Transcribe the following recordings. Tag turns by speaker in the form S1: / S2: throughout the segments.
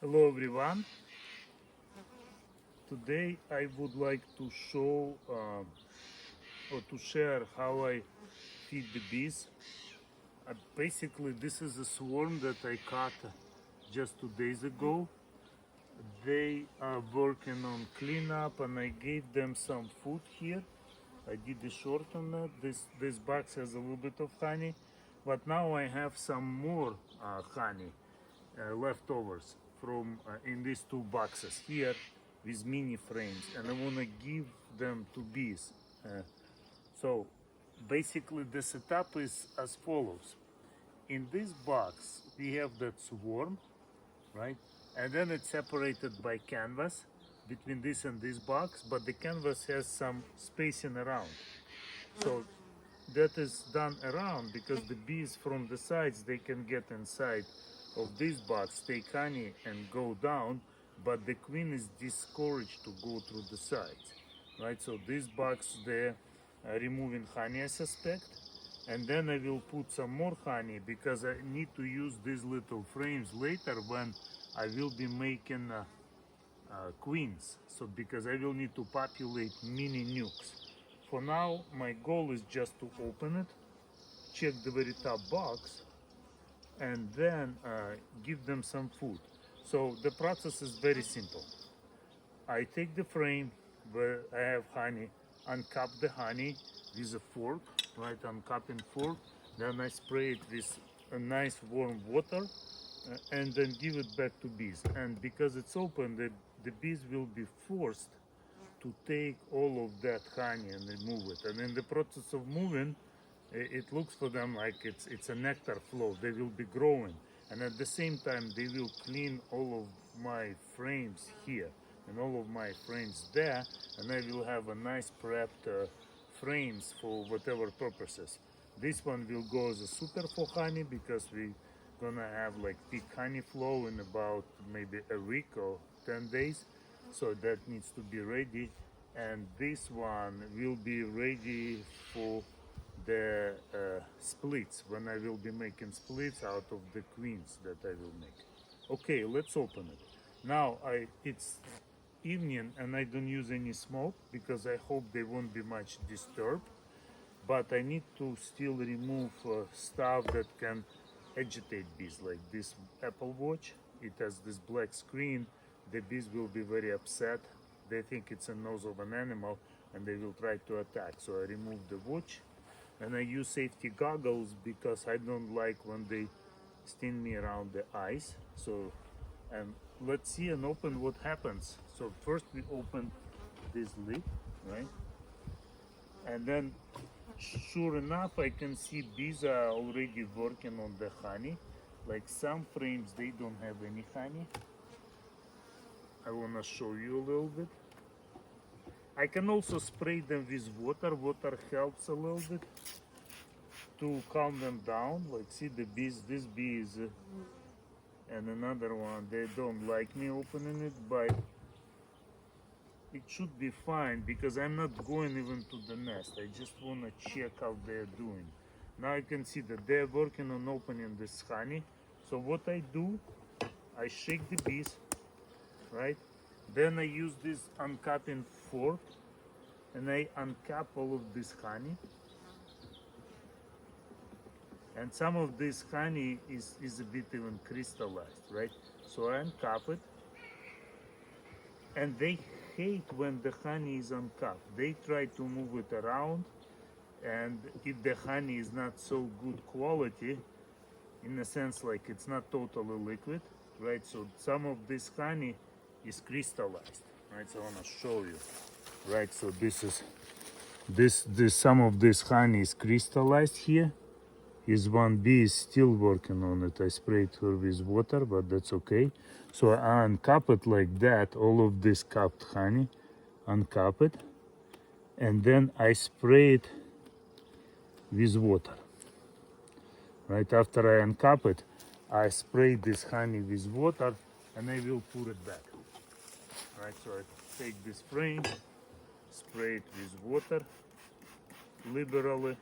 S1: Hello everyone. Today I would like to show or to share how I feed the bees. Basically, this is a swarm that I caught just 2 days ago. They are working on cleanup, and I gave them some food here. I did a short on that. This box has a little bit of honey, but now I have some more honey leftovers from in these two boxes here with mini frames, and I want to give them to bees. So basically the setup is as follows. In this box we have that swarm, right? And then it's separated by canvas between this and this box, but the canvas has some spacing around. So that is done around because the bees from the sides, they can get inside of this box, take honey and go down, but the queen is discouraged to go through the sides, right? So this box there, removing honey, I suspect, and then I will put some more honey because I need to use these little frames later when I will be making queens. So because I will need to populate mini nukes. For now, my goal is just to open it, check the very top box, and then give them some food. So the process is very simple. I take the frame where I have honey, uncap the honey with a fork, right, uncapping fork, then I spray it with a nice warm water, and then give it back to bees. And because it's open, the bees will be forced to take all of that honey and remove it. And in the process of moving, it looks for them like it's a nectar flow. They will be growing, and at the same time they will clean all of my frames here and all of my frames there, and I will have a nice prepped frames for whatever purposes. This one will go as a super for honey because we gonna have like peak honey flow in about maybe a week or 10 days, so that needs to be ready. And this one will be ready for the splits, when I will be making splits out of the queens that I will make. Okay, let's open it. Now it's evening and I don't use any smoke because I hope they won't be much disturbed, but I need to still remove stuff that can agitate bees, like this Apple Watch. It has this black screen. The bees will be very upset. They think it's a nose of an animal and they will try to attack. So I remove the watch, and I use safety goggles because I don't like when they sting me around the eyes. So, and let's see and open what happens. So first we open this lid, right? And then sure enough, I can see bees are already working on the honey. Like some frames, they don't have any honey. I wanna show you a little bit. I can also spray them with water. Water helps a little bit to calm them down. Like see the bees, this bee is, and another one, they don't like me opening it, but it should be fine because I'm not going even to the nest. I just want to check how they're doing. Now I can see that they're working on opening this honey. So what I do, I shake the bees, right? Then I use this uncapping fork and I uncap all of this honey. And some of this honey is a bit even crystallized, right? So I uncap it, and they hate when the honey is uncapped. They try to move it around, and if the honey is not so good quality, in a sense like it's not totally liquid, right? So some of this honey is crystallized, right? So I want to show you, right? So this is this some of this honey is crystallized here. Is one bee is still working on it. I sprayed her with water, but that's okay. So I uncap it like that, all of this capped honey, uncap it, and then I spray it with water. Right after I uncap it, I spray this honey with water and I will pour it back. Right, so I take this frame, spray it with water liberally,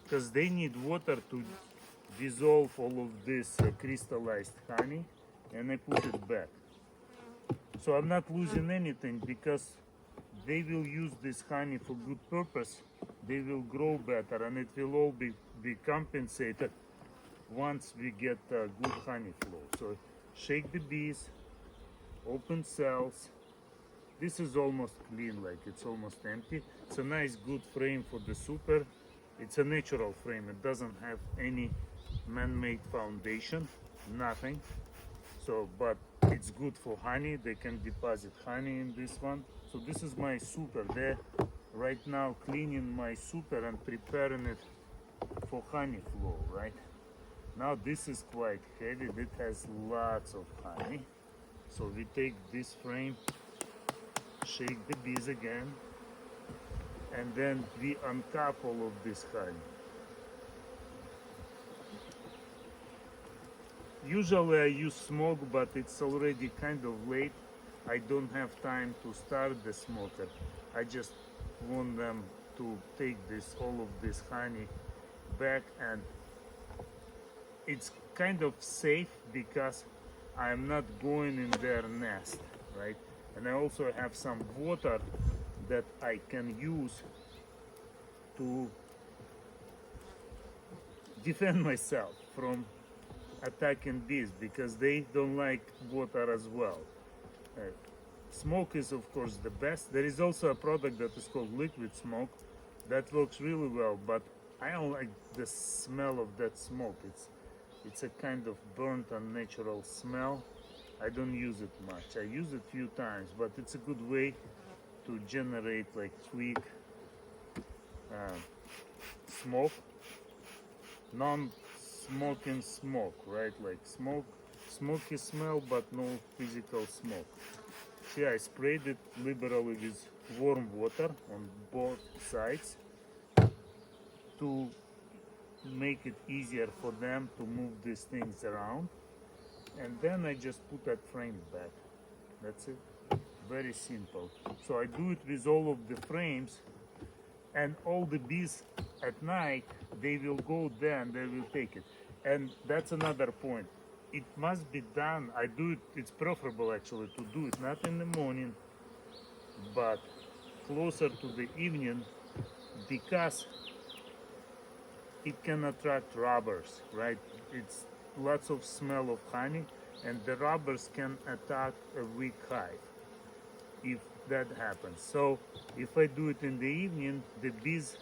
S1: because they need water to dissolve all of this crystallized honey, and I put it back. So I'm not losing anything because they will use this honey for good purpose. They will grow better and it will all be compensated once we get good honey flow. So shake the bees, open cells. This is almost clean, like it's almost empty. It's a nice good frame for the super. It's a natural frame. It doesn't have any man-made foundation, nothing. So, but it's good for honey. They can deposit honey in this one. So this is my super. They're right now cleaning my super and preparing it for honey flow, right? Now this is quite heavy. It has lots of honey. So we take this frame, shake the bees again, and then we uncap all of this honey. Usually I use smoke, but it's already kind of late. I don't have time to start the smoker. I just want them to take this all of this honey back, and it's kind of safe because I'm not going in their nest, right? And I also have some water that I can use to defend myself from attacking bees because they don't like water as well. Smoke is of course the best. There is also a product that is called liquid smoke that works really well, but I don't like the smell of that smoke. It's a kind of burnt unnatural smell. I don't use it much. I use it few times, but it's a good way to generate like quick smoke, non-smoking smoke, right? Like smoky smell, but no physical smoke. See, I sprayed it liberally with warm water on both sides to make it easier for them to move these things around. And then I just put that frame back. That's it. Very simple. So I do it with all of the frames, and all the bees at night, they will go there and they will take it. And that's another point. It must be done. I do it, it's preferable actually to do it not in the morning, but closer to the evening, because it can attract robbers, right? It's lots of smell of honey, and the robbers can attack a weak hive if that happens. So if I do it in the evening, the bees,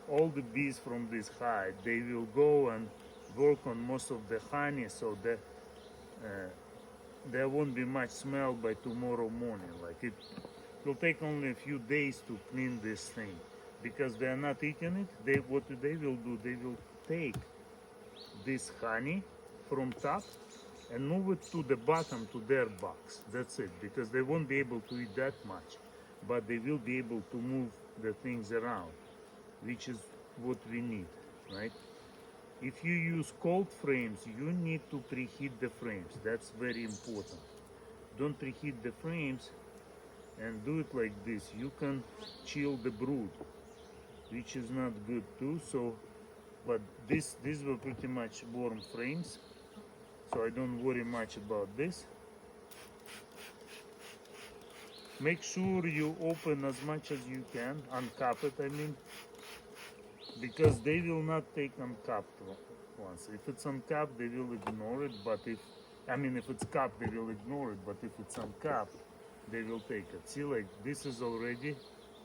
S1: all the bees from this hive, they will go and work on most of the honey, so that there won't be much smell by tomorrow morning. Like it will take only a few days to clean this thing, because they are not eating it. What they will do, they will take this honey from top and move it to the bottom to their box. That's it, because they won't be able to eat that much, but they will be able to move the things around, which is what we need, right? If you use cold frames, you need to preheat the frames. That's very important. Don't preheat the frames and do it like this. You can chill the brood, which is not good too. So, but these were pretty much warm frames, so I don't worry much about this. Make sure you open as much as you can, uncap it, I mean, because they will not take uncapped ones. If it's uncapped, they will ignore it, but if it's capped, they will ignore it, but if it's uncapped, they will take it. See, like this is already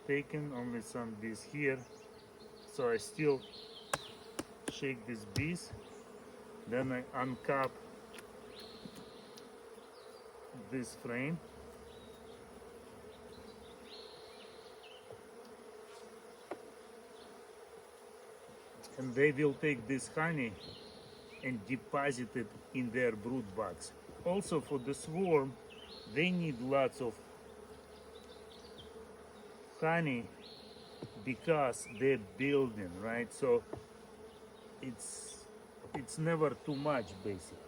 S1: taken, only some bees here, so I still shake these bees, then I uncap this frame, and they will take this honey and deposit it in their brood box. Also for the swarm, they need lots of honey because they're building, right? So it's never too much basically.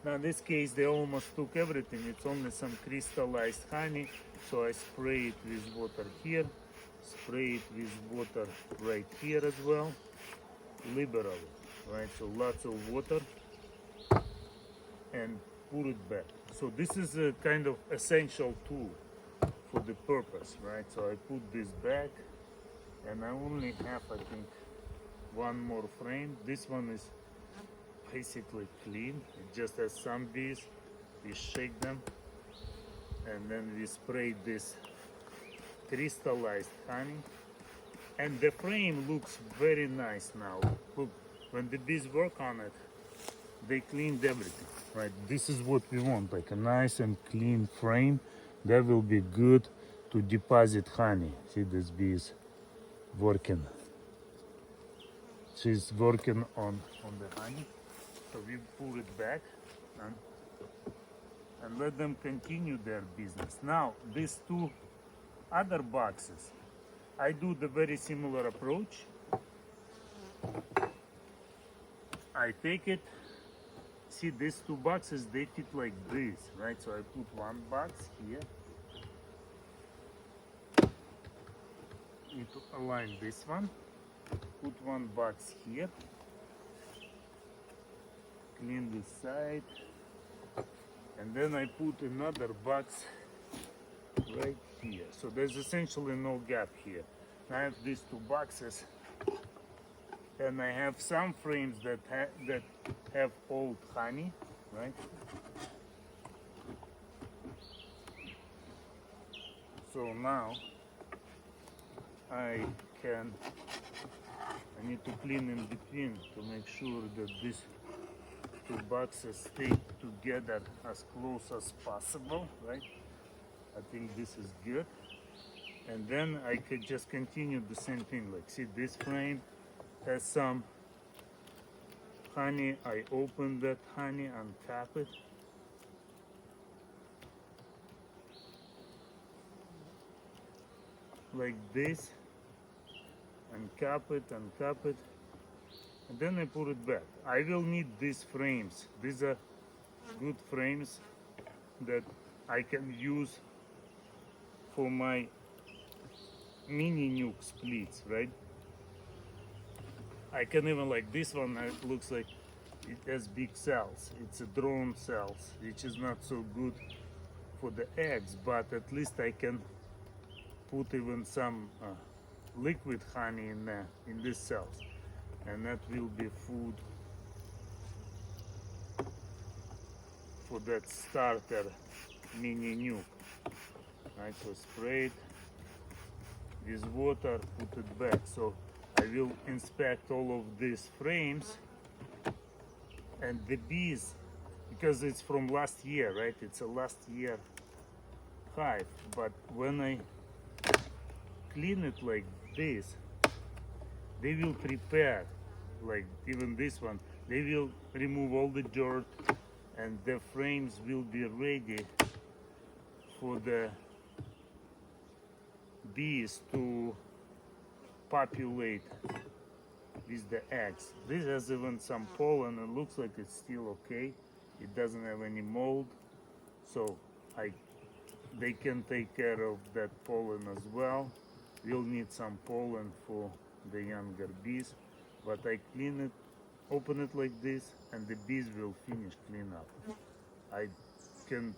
S1: Now in this case they almost took everything. It's only some crystallized honey, so I spray it with water here, spray it with water right here as well, liberally, right? So lots of water, and put it back. So this is a kind of essential tool for the purpose, right? So I put this back, and I only have, I think, one more frame. This one is basically clean. It just has some bees. We shake them, and then we spray this crystallized honey. And the frame looks very nice now. Look, when the bees work on it, they cleaned everything, right? This is what we want, like a nice and clean frame that will be good to deposit honey. See, this bee is working. She's working on the honey. So we pull it back and let them continue their business. Now, these two other boxes, I do the very similar approach. I take it, see these two boxes, they fit like this, right? So I put one box here. Need to align this one. Put one box here. Clean this side. And then I put another box right here. So there's essentially no gap here. I have these two boxes, and I have some frames that have old honey, right? So now I need to clean in between to make sure that these two boxes stay together as close as possible, right? I think this is good. And then I could just continue the same thing. Like, see, this frame has some honey. I open that honey, uncap it. Like this. Uncap it, and then I put it back. I will need these frames. These are good frames that I can use for my mini nuke splits, right? I can even, like this one, it looks like it has big cells. It's a drone cells, which is not so good for the eggs, but at least I can put even some liquid honey in these cells, and that will be food for that starter mini nuke. Right, so spray it with water, put it back. So I will inspect all of these frames, and the bees, because it's from last year, right? It's a last year hive, but when I clean it like this, they will prepare, like even this one, they will remove all the dirt, and the frames will be ready for the bees to populate with the eggs. This has even some pollen. It looks like it's still okay. It doesn't have any mold, so they can take care of that pollen as well. We'll need some pollen for the younger bees, but I clean it, open it like this, and the bees will finish clean up. I can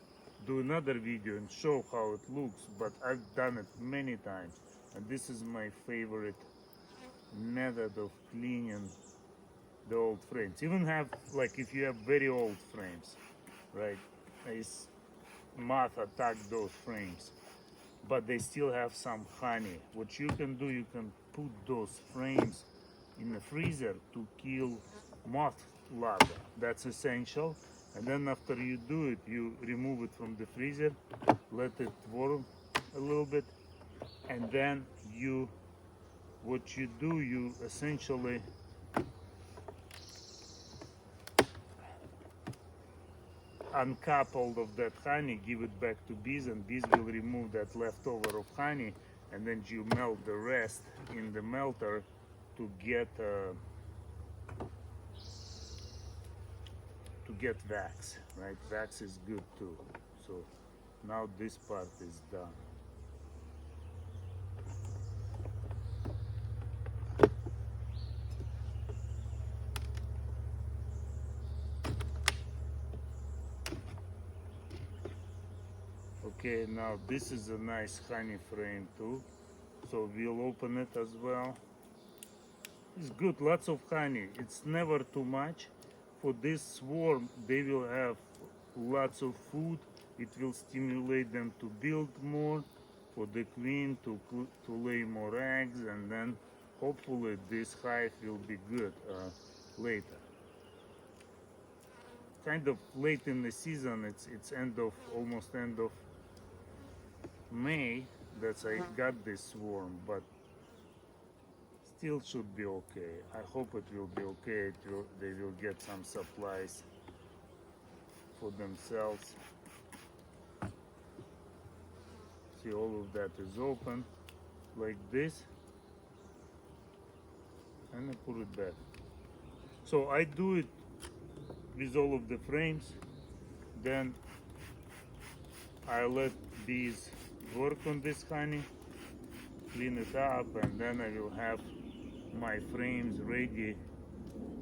S1: do another video and show how it looks, but I've done it many times, and this is my favorite method of cleaning the old frames. Even have, like, if you have very old frames, right, moth attack those frames, but they still have some honey. What you can do, you can put those frames in the freezer to kill moth larvae. That's essential. And then after you do it, you remove it from the freezer, let it warm a little bit, and then what you do, you essentially uncap all of that honey, give it back to bees, and bees will remove that leftover of honey, and then you melt the rest in the melter to get wax, right? Wax is good too. So now this part is done. Okay, now this is a nice honey frame too. So we'll open it as well. It's good, lots of honey. It's never too much. For this swarm, they will have lots of food. It will stimulate them to build more, for the queen to lay more eggs, and then hopefully this hive will be good later. Kind of late in the season. It's almost end of May that I got this swarm, but still should be okay. I hope it will be okay. They will get some supplies for themselves. See, all of that is open like this, and I put it back. So I do it with all of the frames, then I let bees work on this honey, clean it up, and then I will have my frames ready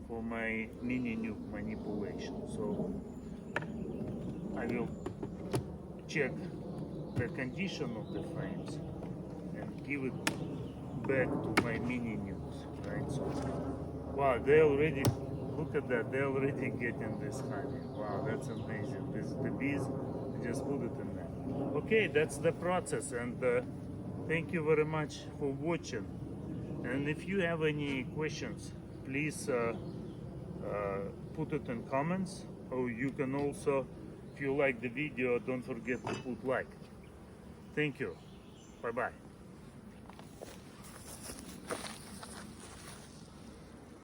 S1: for my mini nuke manipulation. So I will check the condition of the frames and give it back to my mini nukes, right? So, wow, they already, look at that, they're already getting this honey. Wow, that's amazing. The bees just put it in there. Okay, that's the process, and thank you very much for watching. And if you have any questions, please put it in comments, or you can also, if you like the video, don't forget to put like. Thank you. Bye bye.